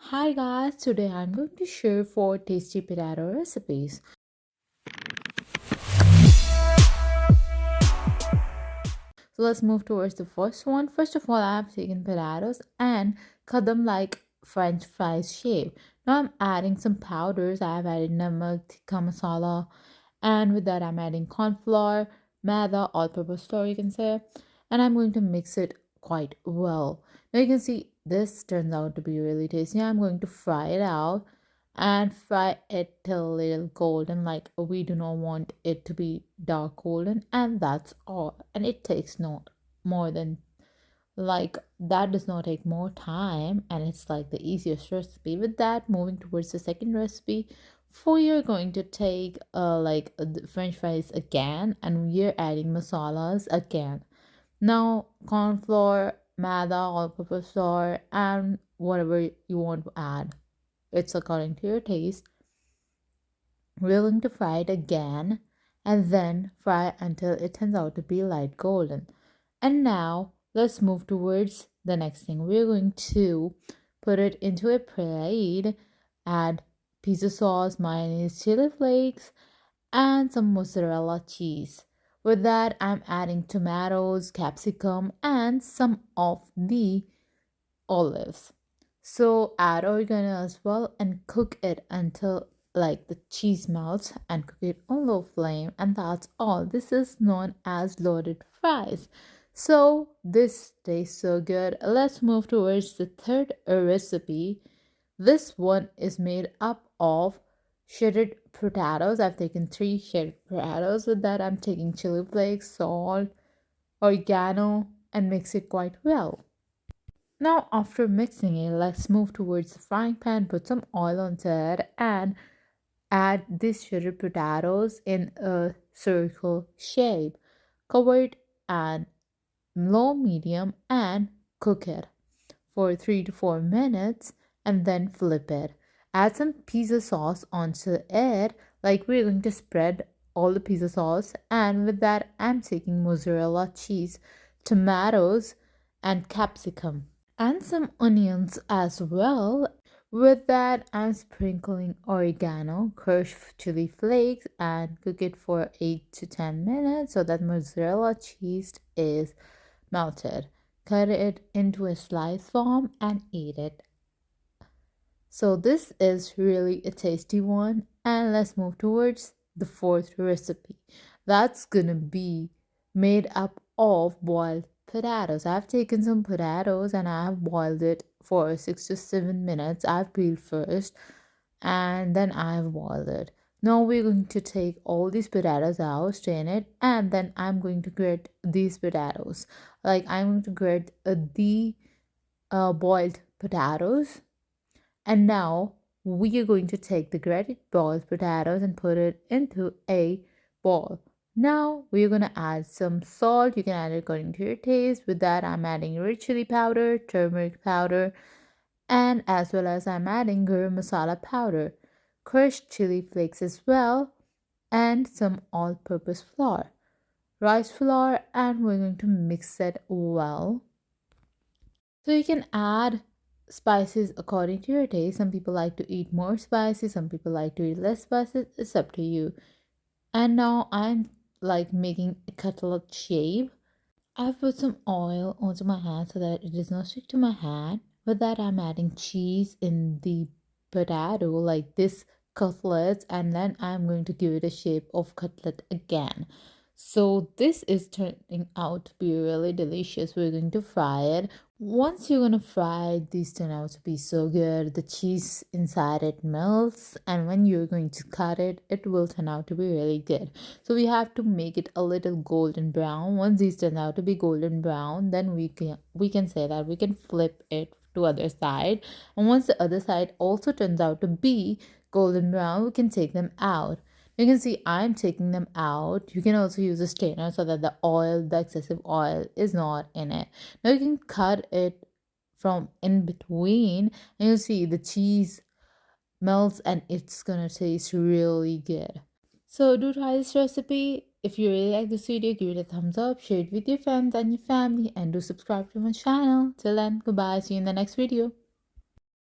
Hi guys, today I'm going to share 4 tasty potato recipes. So let's move towards the first one. First of all, I have taken potatoes and cut them like French fries shape. Now I'm adding some powders. I have added namak, tikka masala, and with that I'm adding corn flour, maida, all-purpose flour you can say, and I'm going to mix it quite well. Now you can see this turns out to be really tasty. I'm going to fry it out and fry it till a little golden, like we do not want it to be dark golden, and that's all. And it takes not more than like that, does not take more time, and it's like the easiest recipe. With that, moving towards the second recipe, for you're going to take the french fries again, and we're adding masalas again. Now corn flour, maida, all-purpose flour, and whatever you want to add, it's according to your taste. We're going to fry it again and then fry until it turns out to be light golden. And now let's move towards the next thing. We're going to put it into a plate, add pizza sauce, mayonnaise, chili flakes, and some mozzarella cheese. With that, I'm adding tomatoes, capsicum, and some of the olives. So add oregano as well and cook it until like the cheese melts, and cook it on low flame, and that's all. This is known as loaded fries. So this tastes so good. Let's move towards the third recipe. This one is made up of shredded potatoes. I've taken 3 shredded potatoes. With that, I'm taking chili flakes, salt, oregano, and mix it quite well. Now, after mixing it, let's move towards the frying pan, put some oil onto it, and add these shredded potatoes in a circle shape. Cover it at low medium and cook it for 3 to 4 minutes, and then flip it. Add some pizza sauce onto it, like we're going to spread all the pizza sauce, and with that, I'm taking mozzarella cheese, tomatoes, and capsicum, and some onions as well. With that, I'm sprinkling oregano, crushed chili flakes, and cook it for 8 to 10 minutes so that mozzarella cheese is melted. Cut it into a slice form and eat it. So this is really a tasty one. And let's move towards the fourth recipe. That's gonna be made up of boiled potatoes. I've taken some potatoes and I have boiled it for 6 to 7 minutes. I've peeled first and then I've boiled it. Now we're going to take all these potatoes out, strain it, and then I'm going to grate these potatoes. Like I'm going to grate the boiled potatoes. And now we are going to take the grated boiled potatoes and put it into a bowl. Now we're going to add some salt. You can add it according to your taste. With that, I'm adding red chili powder, turmeric powder, and as well as I'm adding garam masala powder, crushed chili flakes as well, and some all-purpose flour, rice flour, and we're going to mix it well. So you can add spices according to your taste. Some people like to eat more spicy, some people like to eat less spicy. It's up to you. And now I'm like making a cutlet shape. I've put some oil onto my hand so that it does not stick to my hand. With that, I'm adding cheese in the potato like this cutlet, and then I'm going to give it a shape of cutlet again. So this is turning out to be really delicious. We're going to fry it. Once you're gonna fry, these turn out to be so good. The cheese inside it melts, and when you're going to cut it, it will turn out to be really good. So we have to make it a little golden brown. Once these turn out to be golden brown, then we can say that we can flip it to other side. And once the other side also turns out to be golden brown, we can take them out. You can see I'm taking them out. You can also use a strainer so that the excessive oil is not in it. Now you can cut it from in between, and you'll see the cheese melts and it's gonna taste really good. So do try this recipe. If you really like this video, give it a thumbs up, share it with your friends and your family, and do subscribe to my channel. Till then, goodbye. See you in the next video.